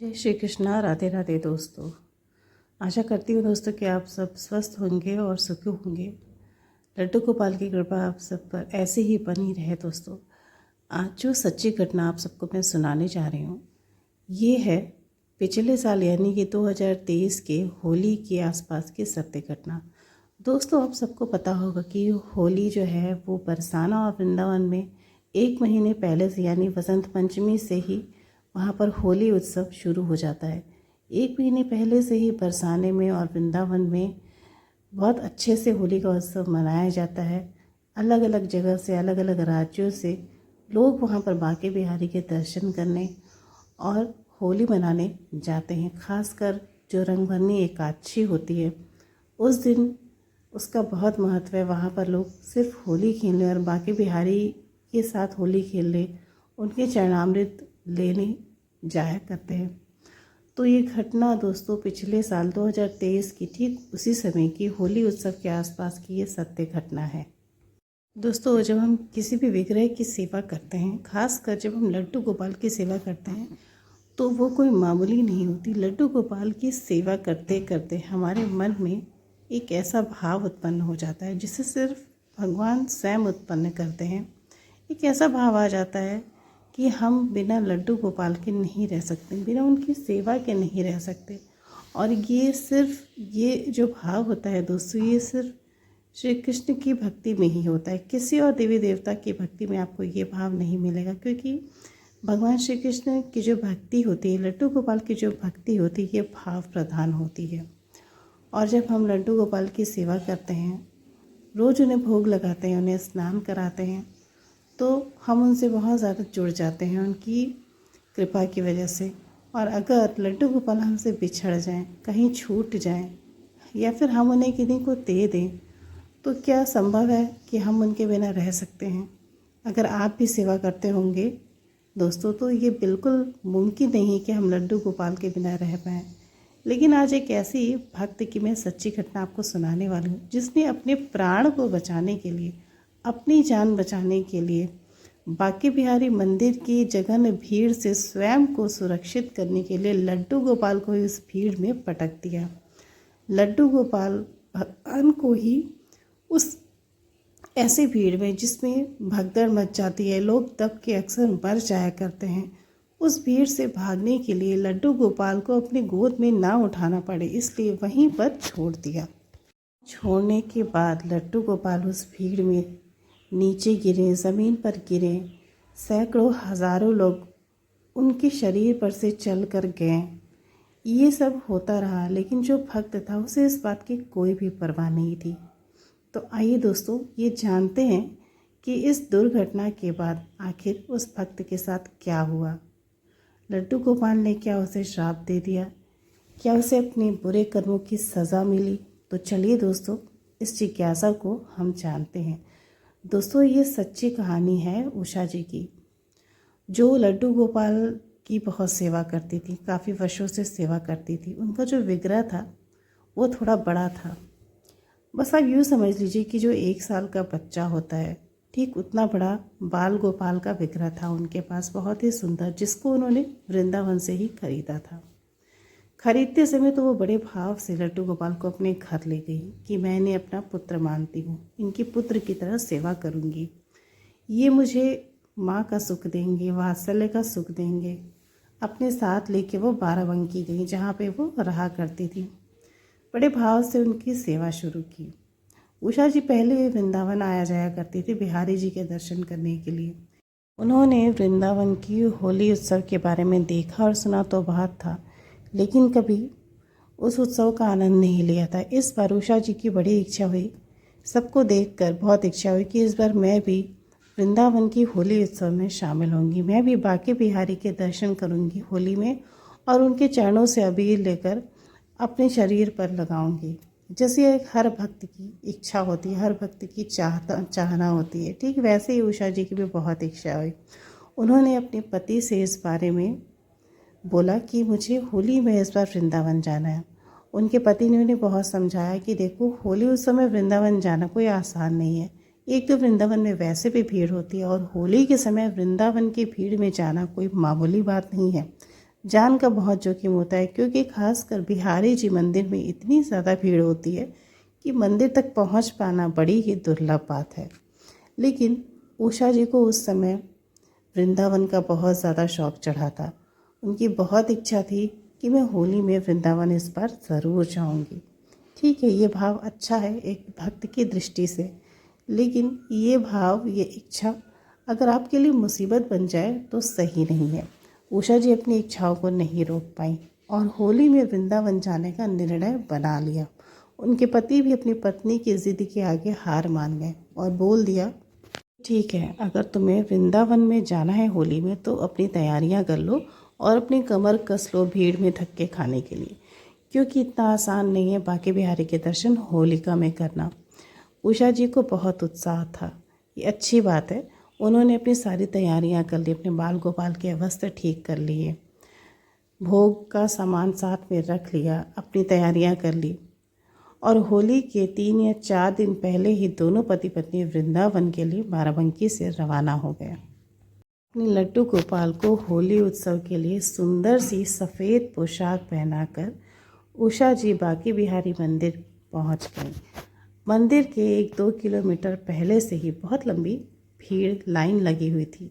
जय श्री कृष्णा। राधे राधे दोस्तों। आशा करती हूँ दोस्तों कि आप सब स्वस्थ होंगे और सुखी होंगे। लड्डू गोपाल की कृपा आप सब पर ऐसे ही बनी रहे दोस्तों। आज जो सच्ची घटना आप सबको मैं सुनाने जा रही हूँ, ये है पिछले साल यानी कि 2023 के होली के आसपास की सत्य घटना। दोस्तों, आप सबको पता होगा कि होली जो है वो बरसाना और वृंदावन में 1 महीने पहले से यानी वसंत पंचमी से ही वहाँ पर होली उत्सव शुरू हो जाता है। 1 महीने पहले से ही बरसाने में और वृंदावन में बहुत अच्छे से होली का उत्सव मनाया जाता है। अलग अलग जगह से, अलग अलग राज्यों से लोग वहाँ पर बांके बिहारी के दर्शन करने और होली मनाने जाते हैं। खासकर जो रंगभरनी एकादशी होती है उस दिन उसका बहुत महत्व है। वहाँ पर लोग सिर्फ होली खेलने और बांके बिहारी के साथ होली खेलने, उनके चरणामृत लेने जाया करते हैं। तो ये घटना दोस्तों पिछले साल 2023 की ठीक उसी समय की होली उत्सव के आसपास की ये सत्य घटना है। दोस्तों, जब हम किसी भी विग्रह की सेवा करते हैं, खासकर जब हम लड्डू गोपाल की सेवा करते हैं, तो वो कोई मामूली नहीं होती। लड्डू गोपाल की सेवा करते करते हमारे मन में एक ऐसा भाव उत्पन्न हो जाता है जिसे सिर्फ भगवान स्वयं उत्पन्न करते हैं। एक ऐसा भाव आ जाता है कि हम बिना लड्डू गोपाल के नहीं रह सकते, बिना उनकी सेवा के नहीं रह सकते। और ये जो भाव होता है दोस्तों, ये सिर्फ श्री कृष्ण की भक्ति में ही होता है। किसी और देवी देवता की भक्ति में आपको ये भाव नहीं मिलेगा, क्योंकि भगवान श्री कृष्ण की जो भक्ति होती है, लड्डू गोपाल की जो भक्ति होती है, ये भाव प्रधान होती है। और जब हम लड्डू गोपाल की सेवा करते हैं, रोज़ उन्हें भोग लगाते हैं, उन्हें स्नान कराते हैं, तो हम उनसे बहुत ज़्यादा जुड़ जाते हैं उनकी कृपा की वजह से। और अगर लड्डू गोपाल हमसे बिछड़ जाएं, कहीं छूट जाएं, या फिर हम उन्हें किसी को दे दें, तो क्या संभव है कि हम उनके बिना रह सकते हैं? अगर आप भी सेवा करते होंगे दोस्तों, तो ये बिल्कुल मुमकिन नहीं कि हम लड्डू गोपाल के बिना रह पाएँ। लेकिन आज एक ऐसी भक्त की मैं सच्ची घटना आपको सुनाने वाली हूँ, जिसने अपने प्राण को बचाने के लिए, अपनी जान बचाने के लिए बांके बिहारी मंदिर की जघन भीड़ से स्वयं को सुरक्षित करने के लिए लड्डू गोपाल को इस भीड़ में पटक दिया। लड्डू गोपाल भगवान को ही उस ऐसी भीड़ में जिसमें भगदड़ मच जाती है, लोग दब के अक्सर मर जाया करते हैं, उस भीड़ से भागने के लिए लड्डू गोपाल को अपनी गोद में ना उठाना पड़े, इसलिए वहीं पर छोड़ दिया। छोड़ने के बाद लड्डू गोपाल उस भीड़ में नीचे गिरे, ज़मीन पर गिरे। सैकड़ों हज़ारों लोग उनके शरीर पर से चल कर गए। ये सब होता रहा, लेकिन जो भक्त था उसे इस बात की कोई भी परवाह नहीं थी। तो आइए दोस्तों, ये जानते हैं कि इस दुर्घटना के बाद आखिर उस भक्त के साथ क्या हुआ। लड्डू गोपाल ने क्या उसे श्राप दे दिया? क्या उसे अपने बुरे कर्मों की सज़ा मिली? तो चलिए दोस्तों, इस जिज्ञासा को हम जानते हैं। दोस्तों, ये सच्ची कहानी है उषा जी की, जो लड्डू गोपाल की बहुत सेवा करती थी, काफ़ी वर्षों से सेवा करती थी। उनका जो विग्रह था वो थोड़ा बड़ा था। बस आप यूँ समझ लीजिए कि जो 1 साल का बच्चा होता है, ठीक उतना बड़ा बाल गोपाल का विग्रह था उनके पास, बहुत ही सुंदर, जिसको उन्होंने वृंदावन से ही खरीदा था। खरीदते समय तो वो बड़े भाव से लड्डू गोपाल को अपने घर ले गई कि मैं इन्हें अपना पुत्र मानती हूँ, इनकी पुत्र की तरह सेवा करूँगी, ये मुझे माँ का सुख देंगे, वात्सल्य का सुख देंगे। अपने साथ लेके वो बाराबंकी गई, जहाँ पे वो रहा करती थी। बड़े भाव से उनकी सेवा शुरू की। उषा जी पहले वृंदावन आया जाया करती थी बिहारी जी के दर्शन करने के लिए। उन्होंने वृंदावन की होली उत्सव के बारे में देखा और सुना तो बहुत था, लेकिन कभी उस उत्सव का आनंद नहीं लिया था। इस बार उषा जी की बड़ी इच्छा हुई, सबको देखकर बहुत इच्छा हुई कि इस बार मैं भी वृंदावन की होली उत्सव में शामिल होंगी, मैं भी बांके बिहारी के दर्शन करूंगी होली में, और उनके चरणों से अबीर लेकर अपने शरीर पर लगाऊंगी। जैसे एक हर भक्त की इच्छा होती है, हर भक्त की चाहना होती है, ठीक वैसे ही उषा जी की भी बहुत इच्छा हुई। उन्होंने अपने पति से इस बारे में बोला कि मुझे होली में इस बार वृंदावन जाना है। उनके पति ने उन्हें बहुत समझाया कि देखो, होली उस समय वृंदावन जाना कोई आसान नहीं है। एक तो वृंदावन में वैसे भी भीड़ होती है, और होली के समय वृंदावन की भीड़ में जाना कोई मामूली बात नहीं है। जान का बहुत जोखिम होता है, क्योंकि खासकर बिहारी जी मंदिर में इतनी ज़्यादा भीड़ होती है कि मंदिर तक पहुंच पाना बड़ी ही दुर्लभ बात है। लेकिन उषा जी को उस समय वृंदावन का बहुत ज़्यादा शौक चढ़ा था। उनकी बहुत इच्छा थी कि मैं होली में वृंदावन इस बार ज़रूर जाऊंगी। ठीक है, ये भाव अच्छा है एक भक्त की दृष्टि से, लेकिन ये भाव, ये इच्छा अगर आपके लिए मुसीबत बन जाए तो सही नहीं है। उषा जी अपनी इच्छाओं को नहीं रोक पाई और होली में वृंदावन जाने का निर्णय बना लिया। उनके पति भी अपनी पत्नी की जिद के आगे हार मान गए और बोल दिया, ठीक है, अगर तुम्हें वृंदावन में जाना है होली में तो अपनी तैयारियां कर लो और अपनी कमर कस लो भीड़ में धक्के खाने के लिए, क्योंकि इतना आसान नहीं है बांके बिहारी के दर्शन होलिका में करना। उषा जी को बहुत उत्साह था, ये अच्छी बात है। उन्होंने अपनी सारी तैयारियां कर ली, अपने बाल गोपाल के वस्त्र ठीक कर लिए, भोग का सामान साथ में रख लिया, अपनी तैयारियां कर ली और होली के 3 या 4 दिन पहले ही दोनों पति पत्नी वृंदावन के लिए बाराबंकी से रवाना हो गए। अपने लड्डू गोपाल को होली उत्सव के लिए सुंदर सी सफ़ेद पोशाक पहनाकर उषा जी बांके बिहारी मंदिर पहुंच गई। मंदिर के 1-2 किलोमीटर पहले से ही बहुत लंबी भीड़ लाइन लगी हुई थी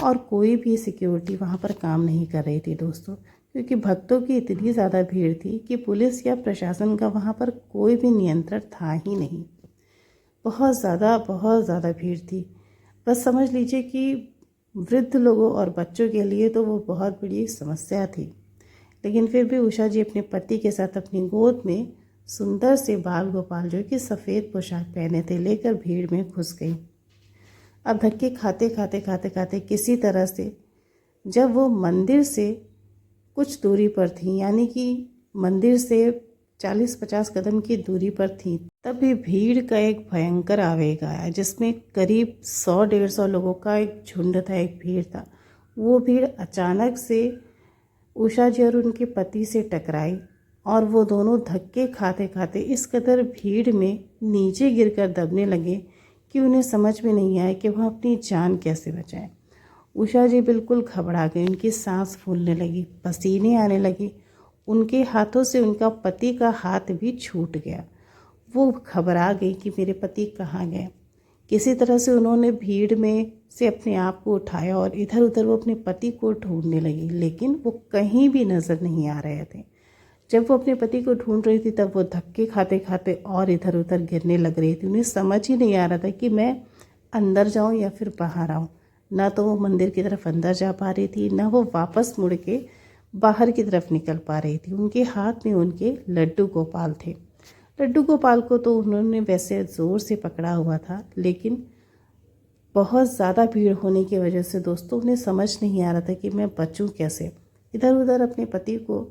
और कोई भी सिक्योरिटी वहां पर काम नहीं कर रही थी दोस्तों, क्योंकि भक्तों की इतनी ज़्यादा भीड़ थी कि पुलिस या प्रशासन का वहाँ पर कोई भी नियंत्रण था ही नहीं। बहुत ज़्यादा भीड़ थी। बस समझ लीजिए कि वृद्ध लोगों और बच्चों के लिए तो वो बहुत बड़ी समस्या थी। लेकिन फिर भी उषा जी अपने पति के साथ अपनी गोद में सुंदर से बाल गोपाल जो कि सफ़ेद पोशाक पहने थे लेकर भीड़ में घुस गई। अब धक्के खाते किसी तरह से जब वो मंदिर से कुछ दूरी पर थी, यानी कि मंदिर से 40-50 कदम की दूरी पर थी, तभी भीड़ का एक भयंकर आवेग आया जिसमें करीब 100-150 लोगों का एक झुंड था, एक भीड़ था। वो भीड़ अचानक से उषा जी और उनके पति से टकराई और वो दोनों धक्के खाते खाते इस कदर भीड़ में नीचे गिरकर दबने लगे कि उन्हें समझ में नहीं आया कि वह अपनी जान कैसे बचाएं। उषा जी बिल्कुल घबरा गई, उनकी सांस फूलने लगी, पसीने आने लगे, उनके हाथों से उनका पति का हाथ भी छूट गया। वो घबरा गई कि मेरे पति कहाँ गए। किसी तरह से उन्होंने भीड़ में से अपने आप को उठाया और इधर उधर वो अपने पति को ढूंढने लगी, लेकिन वो कहीं भी नज़र नहीं आ रहे थे। जब वो अपने पति को ढूंढ रही थी तब वो धक्के खाते खाते और इधर उधर गिरने लग रही थी। उन्हें समझ ही नहीं आ रहा था कि मैं अंदर जाऊं या फिर बाहर आऊं। ना तो वो मंदिर की तरफ अंदर जा पा रही थी, ना वो वापस मुड़ के बाहर की तरफ निकल पा रही थी। उनके हाथ में उनके लड्डू गोपाल थे। लड्डू गोपाल को तो उन्होंने वैसे ज़ोर से पकड़ा हुआ था, लेकिन बहुत ज़्यादा भीड़ होने की वजह से दोस्तों उन्हें समझ नहीं आ रहा था कि मैं बचूं कैसे। इधर उधर अपने पति को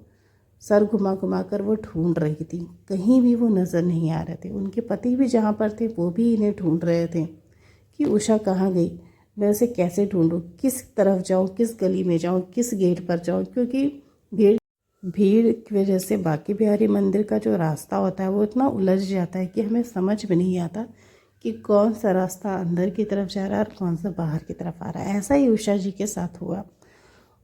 सर घुमा घुमा कर वो ढूंढ रही थी, कहीं भी वो नज़र नहीं आ रहे थे। उनके पति भी जहाँ पर थे वो भी इन्हें ढूंढ रहे थे कि उषा कहाँ गई, मैं उसे कैसे ढूंढूं, किस तरफ जाऊं, किस गली में जाऊं, किस गेट पर जाऊं, क्योंकि भीड़ की वजह से बांके बिहारी मंदिर का जो रास्ता होता है वो इतना उलझ जाता है कि हमें समझ में नहीं आता कि कौन सा रास्ता अंदर की तरफ जा रहा है और कौन सा बाहर की तरफ आ रहा है। ऐसा ही उषा जी के साथ हुआ।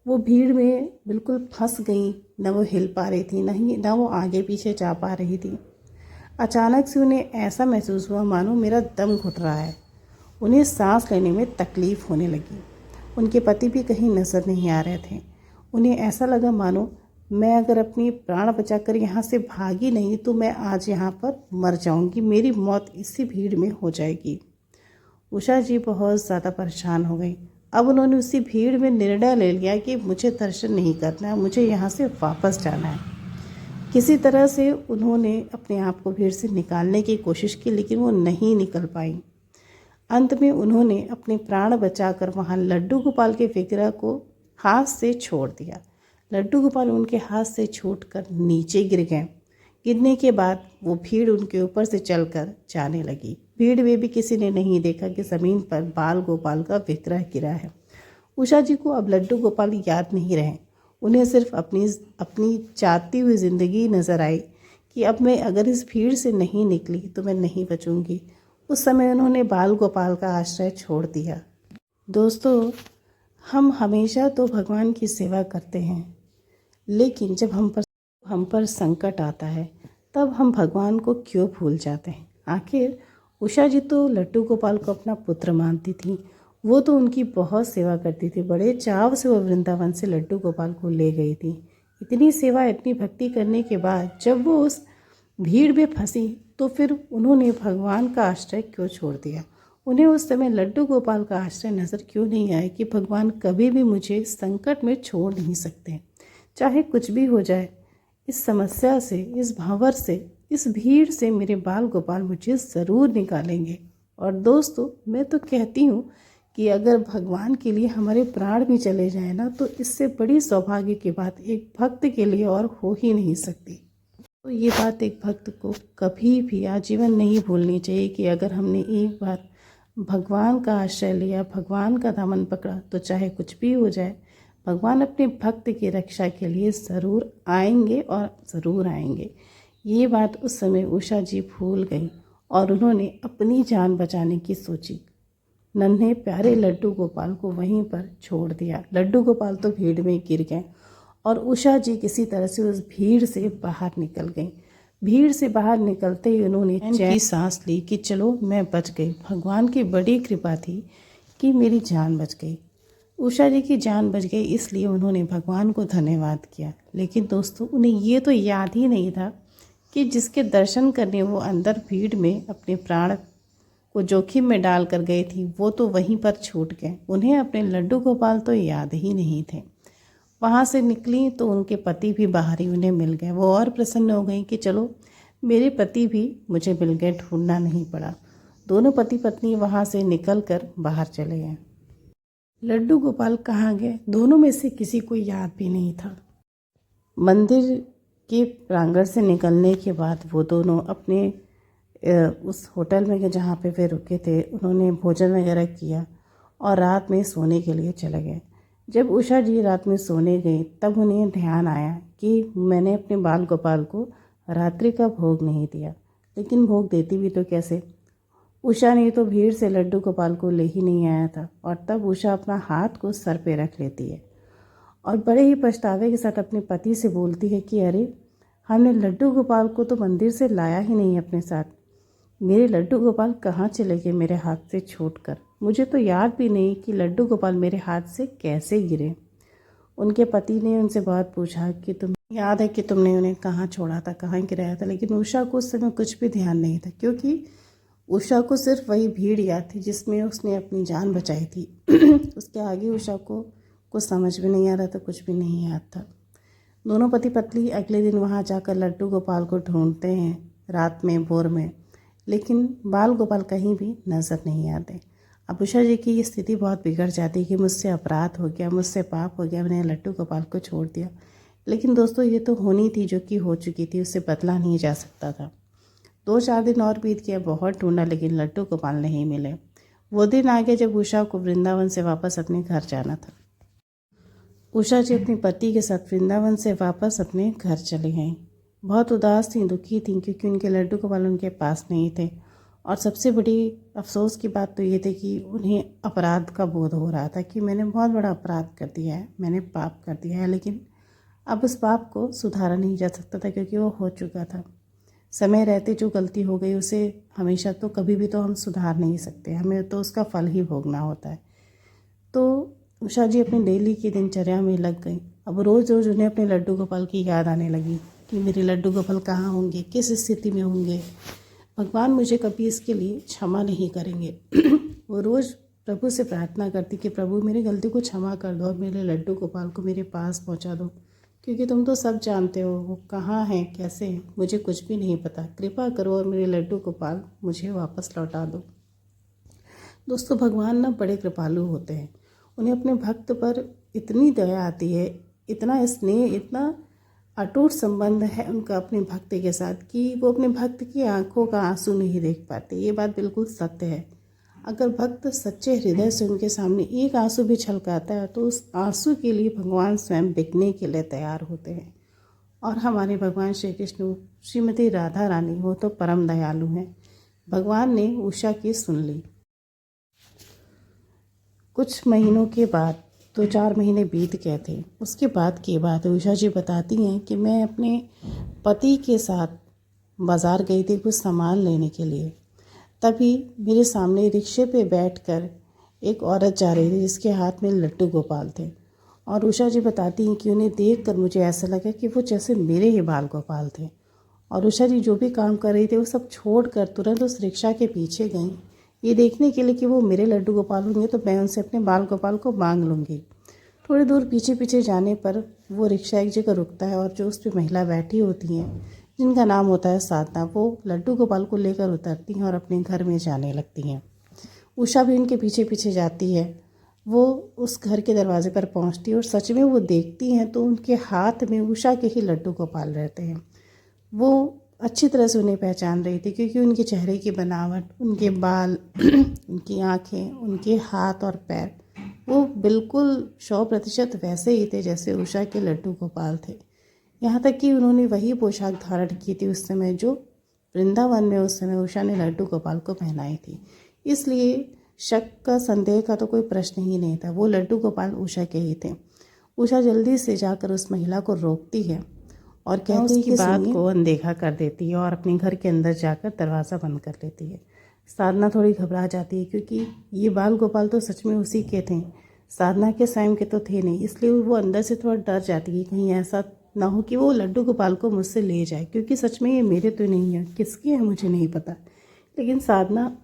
वो भीड़ में बिल्कुल फंस गई, ना वो हिल पा रही थी, ना वो आगे पीछे जा पा रही थी। अचानक से उन्हें ऐसा महसूस हुआ मानो मेरा दम घुट रहा है। उन्हें सांस लेने में तकलीफ़ होने लगी। उनके पति भी कहीं नज़र नहीं आ रहे थे। उन्हें ऐसा लगा मानो मैं अगर अपनी प्राण बचाकर यहाँ से भागी नहीं तो मैं आज यहाँ पर मर जाऊँगी, मेरी मौत इसी भीड़ में हो जाएगी। उषा जी बहुत ज़्यादा परेशान हो गई। अब उन्होंने उसी भीड़ में निर्णय ले लिया कि मुझे दर्शन नहीं करना है, मुझे यहाँ से वापस जाना है। किसी तरह से उन्होंने अपने आप को भीड़ से निकालने की कोशिश की, लेकिन वो नहीं निकल पाई। अंत में उन्होंने अपने प्राण बचाकर वहाँ लड्डू गोपाल के विग्रह को हाथ से छोड़ दिया। लड्डू गोपाल उनके हाथ से छूटकर नीचे गिर गए। गिरने के बाद वो भीड़ उनके ऊपर से चलकर जाने लगी। भीड़ में भी किसी ने नहीं देखा कि ज़मीन पर बाल गोपाल का विग्रह गिरा है। उषा जी को अब लड्डू गोपाल याद नहीं रहे। उन्हें सिर्फ अपनी जाती हुई ज़िंदगी नज़र आई कि अब मैं अगर इस भीड़ से नहीं निकली तो मैं नहीं बचूंगी। उस समय उन्होंने बाल गोपाल का आश्रय छोड़ दिया। दोस्तों, हम हमेशा तो भगवान की सेवा करते हैं, लेकिन जब हम पर संकट आता है तब हम भगवान को क्यों भूल जाते हैं। आखिर उषा जी तो लड्डू गोपाल को अपना पुत्र मानती थी, वो तो उनकी बहुत सेवा करती थी। बड़े चाव से वो वृंदावन से लड्डू गोपाल को ले गई थी। इतनी सेवा इतनी भक्ति करने के बाद जब वो उस भीड़ में फंसी तो फिर उन्होंने भगवान का आश्रय क्यों छोड़ दिया। उन्हें उस समय लड्डू गोपाल का आश्रय नज़र क्यों नहीं आया कि भगवान कभी भी मुझे संकट में छोड़ नहीं सकते, चाहे कुछ भी हो जाए। इस समस्या से, इस भावर से, इस भीड़ से मेरे बाल गोपाल मुझे ज़रूर निकालेंगे। और दोस्तों, मैं तो कहती हूँ कि अगर भगवान के लिए हमारे प्राण भी चले जाए ना, तो इससे बड़ी सौभाग्य की बात एक भक्त के लिए और हो ही नहीं सकती। तो ये बात एक भक्त को कभी भी आजीवन नहीं भूलनी चाहिए कि अगर हमने एक बार भगवान का आश्रय लिया, भगवान का दामन पकड़ा, तो चाहे कुछ भी हो जाए, भगवान अपने भक्त की रक्षा के लिए ज़रूर आएंगे और ज़रूर आएंगे। ये बात उस समय उषा जी भूल गई और उन्होंने अपनी जान बचाने की सोची। नन्हे प्यारे लड्डू गोपाल को वहीं पर छोड़ दिया। लड्डू गोपाल तो भीड़ में गिर गए और उषा जी किसी तरह से उस भीड़ से बाहर निकल गई। भीड़ से बाहर निकलते ही उन्होंने चैन की सांस ली कि चलो मैं बच गई। भगवान की बड़ी कृपा थी कि मेरी जान बच गई। उषा जी की जान बच गई, इसलिए उन्होंने भगवान को धन्यवाद किया। लेकिन दोस्तों, उन्हें ये तो याद ही नहीं था कि जिसके दर्शन करने वो अंदर भीड़ में अपने प्राण को जोखिम में डाल कर गई थी, वो तो वहीं पर छूट गए। उन्हें अपने लड्डू गोपाल तो याद ही नहीं थे। वहाँ से निकली तो उनके पति भी बाहर ही उन्हें मिल गए। वो और प्रसन्न हो गई कि चलो मेरे पति भी मुझे मिल गए, ढूंढना नहीं पड़ा। दोनों पति पत्नी वहाँ से निकल कर बाहर चले गए। लड्डू गोपाल कहाँ गए, दोनों में से किसी को याद भी नहीं था। मंदिर के प्रांगण से निकलने के बाद वो दोनों अपने उस होटल में जहाँ पे वे रुके थे, उन्होंने भोजन वगैरह किया और रात में सोने के लिए चले गए। जब उषा जी रात में सोने गई तब उन्हें ध्यान आया कि मैंने अपने बाल गोपाल को रात्रि का भोग नहीं दिया। लेकिन भोग देती भी तो कैसे। उषा ने तो भीड़ से लड्डू गोपाल को ले ही नहीं आया था। और तब उषा अपना हाथ को सर पे रख लेती है और बड़े ही पछतावे के साथ अपने पति से बोलती है कि अरे, हमने लड्डू गोपाल को तो मंदिर से लाया ही नहीं अपने साथ। मेरे लड्डू गोपाल कहाँ चले गए मेरे हाथ से छूटकर। मुझे तो याद भी नहीं कि लड्डू गोपाल मेरे हाथ से कैसे गिरे। उनके पति ने उनसे बहुत पूछा कि तुम याद है कि तुमने उन्हें कहाँ छोड़ा था, कहाँ गिराया था। लेकिन उषा को उस समय कुछ भी ध्यान नहीं था, क्योंकि उषा को सिर्फ वही भीड़ याद थी जिसमें उसने अपनी जान बचाई थी। उसके आगे उषा को कुछ समझ में नहीं आ रहा था, कुछ भी नहीं याद था। दोनों पति पत्नी अगले दिन वहाँ जाकर लड्डू गोपाल को ढूंढते हैं रात में भोर में, लेकिन बाल गोपाल कहीं भी नज़र नहीं आते। अब उषा जी की ये स्थिति बहुत बिगड़ जाती है कि मुझसे अपराध हो गया, मुझसे पाप हो गया, मैंने लड्डू गोपाल को छोड़ दिया। लेकिन दोस्तों, ये तो होनी थी जो कि हो चुकी थी, उससे बदला नहीं जा सकता था। 2-4 दिन और बीत गया, बहुत ढूंढा लेकिन लड्डू गोपाल नहीं मिले। वो दिन आ गया जब उषा को वृंदावन से वापस अपने घर जाना था। उषा जी अपने पति के साथ वृंदावन से वापस अपने घर चली गईं। बहुत उदास थी, दुखी थी, क्योंकि उनके लड्डू गोपाल उनके पास नहीं थे। और सबसे बड़ी अफसोस की बात तो ये थी कि उन्हें अपराध का बोध हो रहा था कि मैंने बहुत बड़ा अपराध कर दिया है, मैंने पाप कर दिया है। लेकिन अब उस पाप को सुधारा नहीं जा सकता था, क्योंकि वो हो चुका था। समय रहते जो गलती हो गई उसे हमेशा तो कभी भी तो हम सुधार नहीं सकते, हमें तो उसका फल ही भोगना होता है। तो उषा जी अपनी डेली की दिनचर्या में लग गई। अब रोज़ रोज़ उन्हें अपने लड्डू गोपाल की याद आने लगी कि मेरे लड्डू गोपाल कहाँ होंगे, किस स्थिति में होंगे, भगवान मुझे कभी इसके लिए क्षमा नहीं करेंगे। वो रोज़ प्रभु से प्रार्थना करती कि प्रभु मेरी गलती को क्षमा कर दो और मेरे लड्डू गोपाल को मेरे पास पहुंचा दो, क्योंकि तुम तो सब जानते हो वो कहाँ हैं, कैसे हैं, मुझे कुछ भी नहीं पता। कृपा करो और मेरे लड्डू गोपाल मुझे वापस लौटा दो। दोस्तों, भगवान ना बड़े कृपालु होते हैं। उन्हें अपने भक्त पर इतनी दया आती है, इतना स्नेह, इतना अटूट संबंध है उनका अपने भक्त के साथ कि वो अपने भक्त की आंखों का आंसू नहीं देख पाते। ये बात बिल्कुल सत्य है। अगर भक्त सच्चे हृदय से उनके सामने एक आंसू भी छलकाता है तो उस आंसू के लिए भगवान स्वयं बिकने के लिए तैयार होते हैं। और हमारे भगवान श्री कृष्ण, श्रीमती राधा रानी, वो तो परम दयालु हैं। भगवान ने उषा की सुन ली। कुछ महीनों के बाद 2-4 महीने बीत गए थे। उसके बाद की बात है, उषा जी बताती हैं कि मैं अपने पति के साथ बाज़ार गई थी कुछ सामान लेने के लिए। तभी मेरे सामने रिक्शे पे बैठकर एक औरत जा रही थी जिसके हाथ में लड्डू गोपाल थे। और उषा जी बताती हैं कि उन्हें देखकर मुझे ऐसा लगा कि वो जैसे मेरे ही बाल गोपाल थे। और उषा जी जो भी काम कर रही थी वो सब छोड़कर तुरंत उस रिक्शा के पीछे गईं, ये देखने के लिए कि वो मेरे लड्डू गोपाल होंगे तो मैं उनसे अपने बाल गोपाल को मांग लूँगी। थोड़ी दूर पीछे पीछे जाने पर वो रिक्शा एक जगह रुकता है और जो उस पर महिला बैठी होती हैं जिनका नाम होता है साधना, वो लड्डू गोपाल को लेकर उतरती हैं और अपने घर में जाने लगती हैं। उषा भी उनके पीछे पीछे जाती है। वो उस घर के दरवाजे पर पहुंचती है और सच में वो देखती हैं तो उनके हाथ में उषा के ही लड्डू गोपाल रहते हैं। वो अच्छी तरह से उन्हें पहचान रही थी क्योंकि उनके चेहरे की बनावट, उनके बाल, उनकी आँखें, उनके हाथ और पैर वो बिल्कुल 100% वैसे ही थे जैसे उषा के लड्डू गोपाल थे। यहाँ तक कि उन्होंने वही पोशाक धारण की थी उस समय जो वृंदावन में उस समय उषा ने लड्डू गोपाल को पहनाई थी। इसलिए शक का, संदेह का तो कोई प्रश्न ही नहीं था, वो लड्डू गोपाल उषा के ही थे। उषा जल्दी से जाकर उस महिला को रोकती है और कहती है कि बात को अनदेखा कर देती है और अपने घर के अंदर जाकर दरवाज़ा बंद कर लेती है। साधना थोड़ी घबरा जाती है क्योंकि ये बाल गोपाल तो सच में उसी के थे, साधना के स्वयं के तो थे नहीं। इसलिए वो अंदर से थोड़ा डर जाती है कहीं ऐसा ना हो कि वो लड्डू गोपाल को मुझसे ले जाए, क्योंकि सच में ये मेरे तो नहीं है, किसके हैं मुझे नहीं पता। लेकिन साधना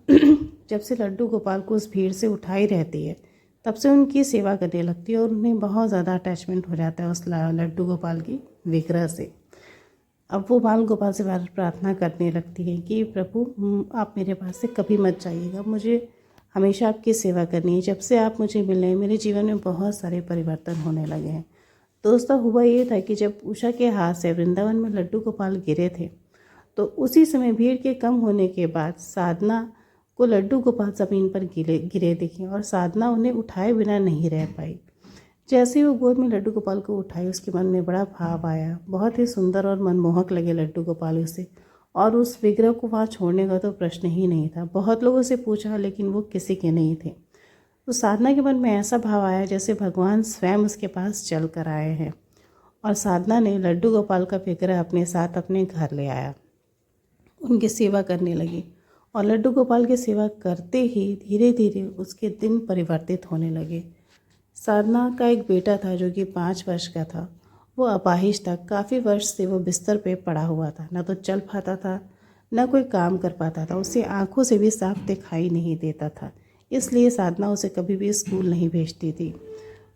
जब से लड्डू गोपाल को उस भीड़ से उठाई रहती है तब से उनकी सेवा करने लगती है और उन्हें बहुत ज़्यादा अटैचमेंट हो जाता है उस लड्डू गोपाल की विग्रह से। अब वो बाल गोपाल से बार प्रार्थना करने लगती है कि प्रभु आप मेरे पास से कभी मत जाइएगा, मुझे हमेशा आपकी सेवा करनी है। जब से आप मुझे मिले हैं मेरे जीवन में बहुत सारे परिवर्तन होने लगे हैं। दोस्तों, हुआ ये था कि जब उषा के हाथ से वृंदावन में लड्डू गोपाल गिरे थे तो उसी समय भीड़ के कम होने के बाद साधना को लड्डू गोपाल ज़मीन पर गिरे दिखे और साधना उन्हें उठाए बिना नहीं रह पाई। जैसे ही वो गोद में लड्डू गोपाल को उठाई उसके मन में बड़ा भाव आया। बहुत ही सुंदर और मनमोहक लगे लड्डू गोपाल उसे, और उस विग्रह को वहाँ छोड़ने का तो प्रश्न ही नहीं था। बहुत लोगों से पूछा लेकिन वो किसी के नहीं थे। तो साधना के मन में ऐसा भाव आया जैसे भगवान स्वयं उसके पास चल कर आए हैं, और साधना ने लड्डू गोपाल का विग्रह अपने साथ अपने घर ले आया, उनकी सेवा करने लगी। और लड्डू गोपाल की सेवा करते ही धीरे धीरे उसके दिन परिवर्तित होने लगे। साधना का एक बेटा था जो कि 5 वर्ष का था। वो अपाहिज था, काफ़ी वर्ष से वो बिस्तर पे पड़ा हुआ था, ना तो चल पाता था ना कोई काम कर पाता था, उसे आंखों से भी साफ दिखाई नहीं देता था। इसलिए साधना उसे कभी भी स्कूल नहीं भेजती थी।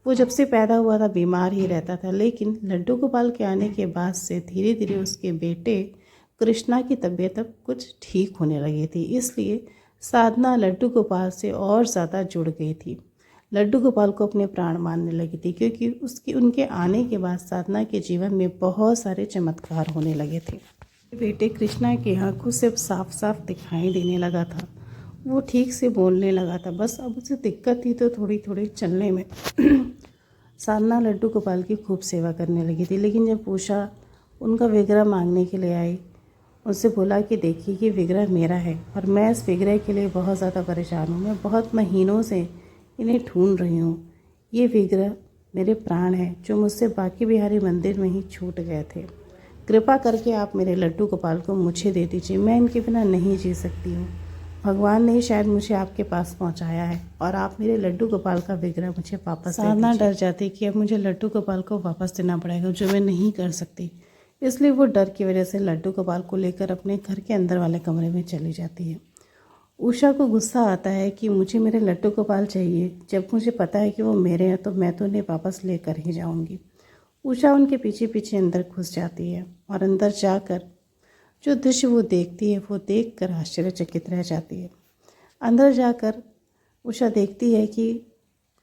वो जब से पैदा हुआ था बीमार ही रहता था, लेकिन लड्डू गोपाल के आने के बाद से धीरे धीरे उसके बेटे कृष्णा की तबीयत अब कुछ ठीक होने लगी थी। इसलिए साधना लड्डू गोपाल से और ज़्यादा जुड़ गई थी, लड्डू गोपाल को अपने प्राण मानने लगी थी, क्योंकि उनके आने के बाद साधना के जीवन में बहुत सारे चमत्कार होने लगे थे। बेटे कृष्णा की आँखों से अब साफ साफ दिखाई देने लगा था, वो ठीक से बोलने लगा था, बस अब उसे दिक्कत थी तो थोड़ी थोड़ी चलने में। साधना लड्डू गोपाल की खूब सेवा करने लगी थी, लेकिन जब उषा उनका विग्रह मांगने के लिए आई, उनसे बोला कि देखिए ये विग्रह मेरा है और मैं इस विग्रह के लिए बहुत ज़्यादा परेशान हूँ, मैं बहुत महीनों से इन्हें ढूंढ रही हूँ। ये विग्रह मेरे प्राण हैं जो मुझसे बांके बिहारी मंदिर में ही छूट गए थे। कृपा करके आप मेरे लड्डू गोपाल को मुझे दे दीजिए, मैं इनके बिना नहीं जी सकती हूँ। भगवान ने शायद मुझे आपके पास पहुँचाया है और आप मेरे लड्डू गोपाल का विग्रह मुझे वापस दे दीजिए। साधना डर जाती कि अब मुझे लड्डू गोपाल को वापस देना पड़ेगा, जो मैं नहीं कर सकती। इसलिए वो डर की वजह से लड्डू गोपाल को लेकर अपने घर के अंदर वाले कमरे में चली जाती है। उषा को गुस्सा आता है कि मुझे मेरे लड्डू गोपाल चाहिए, जब मुझे पता है कि वो मेरे हैं तो मैं तो उन्हें वापस लेकर ही जाऊंगी। उषा उनके पीछे पीछे अंदर घुस जाती है और अंदर जाकर जो दृश्य वो देखती है वो देखकर आश्चर्यचकित रह जाती है। अंदर जाकर उषा देखती है कि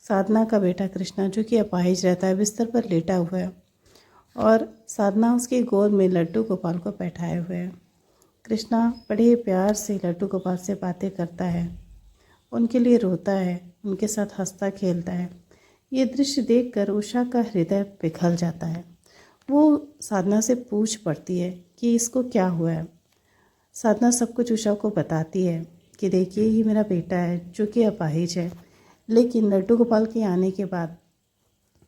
साधना का बेटा कृष्णा, जो कि अपाहिज रहता है, बिस्तर पर लेटा हुआ है और साधना उसकी गोद में लड्डू गोपाल को बैठाए हुए है। कृष्णा बड़े प्यार से लड्डू गोपाल से बातें करता है, उनके लिए रोता है, उनके साथ हंसता खेलता है। ये दृश्य देखकर उषा का हृदय पिघल जाता है। वो साधना से पूछ पड़ती है कि इसको क्या हुआ है। साधना सब कुछ उषा को बताती है कि देखिए ये मेरा बेटा है जो कि अपाहिज है, लेकिन लड्डू गोपाल के आने के बाद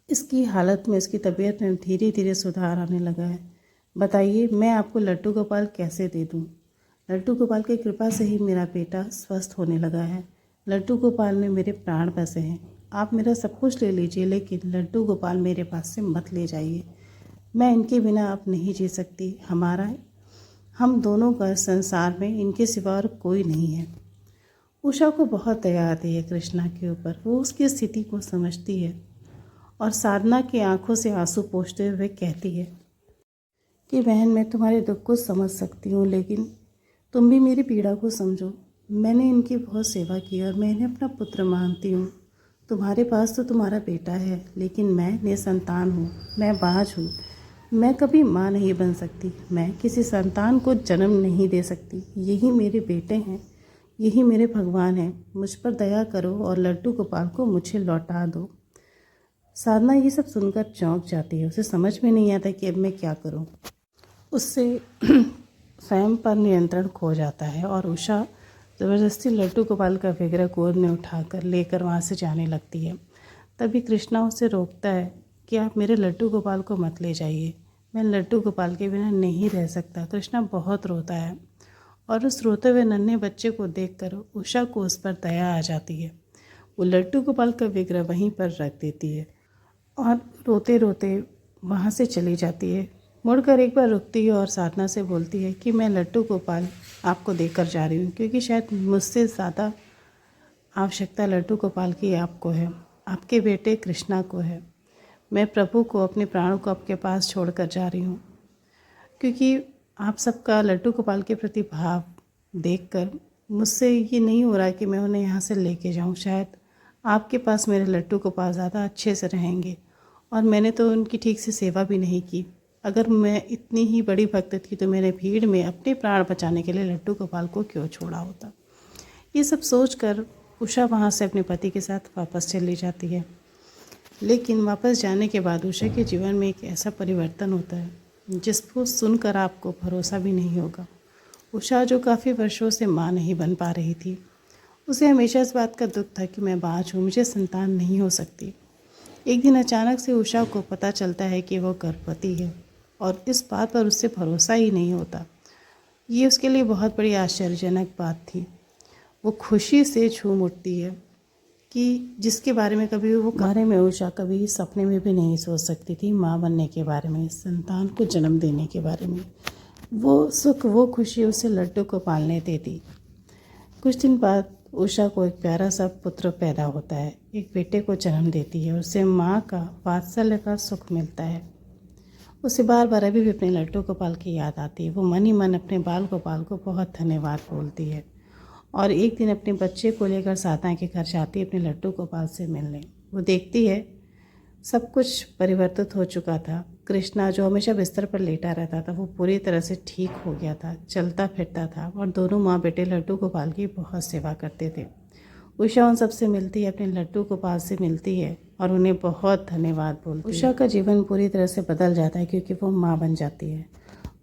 इसकी हालत में, इसकी तबीयत में धीरे धीरे सुधार आने लगा है। बताइए मैं आपको लड्डू गोपाल कैसे दे दूँ? लड्डू गोपाल की कृपा से ही मेरा बेटा स्वस्थ होने लगा है। लड्डू गोपाल में मेरे प्राण बसे हैं। आप मेरा सब कुछ ले लीजिए, लेकिन लड्डू गोपाल मेरे पास से मत ले जाइए। मैं इनके बिना अब नहीं जी सकती। हम दोनों का संसार में इनके सिवा और कोई नहीं है। उषा को बहुत दया आती है कृष्णा के ऊपर। वो उसकी स्थिति को समझती है और साधना की आंखों से आंसू पोंछते हुए कहती है कि बहन, मैं तुम्हारे दुख को समझ सकती हूँ, लेकिन तुम भी मेरी पीड़ा को समझो। मैंने इनकी बहुत सेवा की और मैं इन्हें अपना पुत्र मानती हूँ। तुम्हारे पास तो तुम्हारा बेटा है, लेकिन मैं निसंतान हूँ, मैं बाझ हूँ। मैं कभी माँ नहीं बन सकती, मैं किसी संतान को जन्म नहीं दे सकती। यही मेरे बेटे हैं, यही मेरे भगवान हैं। मुझ पर दया करो और लड्डू गोपाल को मुझे लौटा दो। साधना ये सब सुनकर चौंक जाती है। उसे समझ में नहीं आता कि अब मैं क्या करूं। उससे स्वयं पर नियंत्रण खो जाता है और उषा ज़बरदस्ती लड्डू गोपाल का विग्रह गोद में उठाकर लेकर वहाँ से जाने लगती है। तभी कृष्णा उसे रोकता है कि आप मेरे लड्डू गोपाल को मत ले जाइए, मैं लड्डू गोपाल के बिना नहीं रह सकता। कृष्णा बहुत रोता है और उस रोते हुए नन्हे बच्चे को देखकर उषा को उस पर दया आ जाती है। वो लड्डू गोपाल का विग्रह वहीं पर रख देती है और रोते रोते वहाँ से चली जाती है। मुड़कर एक बार रुकती है और साधना से बोलती है कि मैं लड्डू गोपाल आपको देकर जा रही हूँ, क्योंकि शायद मुझसे ज़्यादा आवश्यकता लड्डू गोपाल की आपको है, आपके बेटे कृष्णा को है। मैं प्रभु को, अपने प्राणों को आपके पास छोड़कर जा रही हूँ, क्योंकि आप सबका लड्डू गोपाल के प्रति भाव देखकर मुझसे ये नहीं हो रहा कि मैं उन्हें यहाँ से लेके जाऊँ। शायद आपके पास मेरे लड्डू गोपाल ज़्यादा अच्छे से रहेंगे, और मैंने तो उनकी ठीक से सेवा भी नहीं की। अगर मैं इतनी ही बड़ी भक्त थी तो मैंने भीड़ में अपने प्राण बचाने के लिए लड्डू गोपाल को क्यों छोड़ा होता। ये सब सोचकर उषा वहाँ से अपने पति के साथ वापस चली जाती है। लेकिन वापस जाने के बाद उषा के जीवन में एक ऐसा परिवर्तन होता है जिसको सुनकर आपको भरोसा भी नहीं होगा। उषा, जो काफ़ी वर्षों से माँ नहीं बन पा रही थी, उसे हमेशा इस बात का दुख था कि मैं बाँझ हूँ, मुझे संतान नहीं हो सकती। एक दिन अचानक से उषा को पता चलता है कि वो गर्भवती है और इस बात पर उससे भरोसा ही नहीं होता। ये उसके लिए बहुत बड़ी आश्चर्यजनक बात थी। वो खुशी से झूम उठती है कि जिसके बारे में उषा कभी सपने में भी नहीं सोच सकती थी, माँ बनने के बारे में, संतान को जन्म देने के बारे में। वो सुख, वो खुशी उसे लड्डू को पालने देती। कुछ दिन बाद उषा को एक प्यारा सा पुत्र पैदा होता है, एक बेटे को जन्म देती है। उसे माँ का वात्सल्य का सुख मिलता है। उसे बार बार अभी भी अपने लड्डू गोपाल की याद आती है। वो मन ही मन अपने बाल गोपाल को बहुत धन्यवाद बोलती है और एक दिन अपने बच्चे को लेकर साधना के घर जाती है अपने लड्डू गोपाल से मिलने। वो देखती है सब कुछ परिवर्तित हो चुका था। कृष्णा, जो हमेशा बिस्तर पर लेटा रहता था, वो पूरी तरह से ठीक हो गया था, चलता फिरता था और दोनों माँ बेटे लड्डू गोपाल की बहुत सेवा करते थे। उषा उन सबसे मिलती है, अपने लड्डू गोपाल से मिलती है और उन्हें बहुत धन्यवाद बोलती है। उषा का जीवन पूरी तरह से बदल जाता है क्योंकि वो माँ बन जाती है।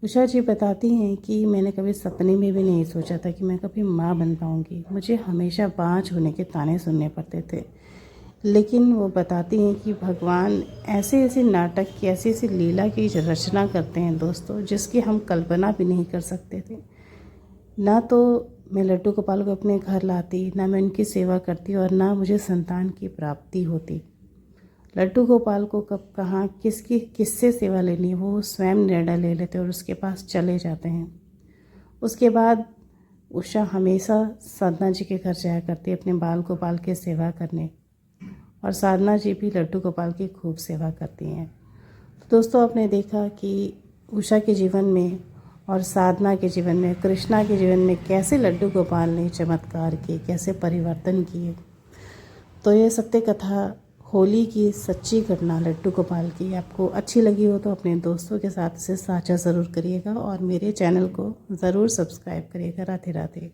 उषा जी बताती हैं कि मैंने कभी सपने में भी नहीं सोचा था कि मैं कभी माँ बन पाऊँगी। मुझे हमेशा बाँझ होने के ताने सुनने पड़ते थे, लेकिन वो बताती हैं कि भगवान ऐसे ऐसे नाटक की, ऐसी ऐसी लीला की रचना करते हैं दोस्तों, जिसकी हम कल्पना भी नहीं कर सकते थे। ना तो मैं लड्डू गोपाल को अपने घर लाती, ना मैं उनकी सेवा करती और ना मुझे संतान की प्राप्ति होती। लड्डू गोपाल को कब कहाँ किससे सेवा लेनी है वो स्वयं निर्णय ले लेते और उसके पास चले जाते हैं। उसके बाद उषा हमेशा साधना जी के घर जाया करती है अपने बाल गोपाल की सेवा करने, और साधना जी भी लड्डू गोपाल की खूब सेवा करती हैं। तो दोस्तों, आपने देखा कि उषा के जीवन में और साधना के जीवन में, कृष्णा के जीवन में कैसे लड्डू गोपाल ने चमत्कार किए, कैसे परिवर्तन किए। तो ये सत्य कथा, होली की सच्ची घटना लड्डू गोपाल की, आपको अच्छी लगी हो तो अपने दोस्तों के साथ इसे साझा ज़रूर करिएगा और मेरे चैनल को ज़रूर सब्सक्राइब करिएगा। राधे राधे।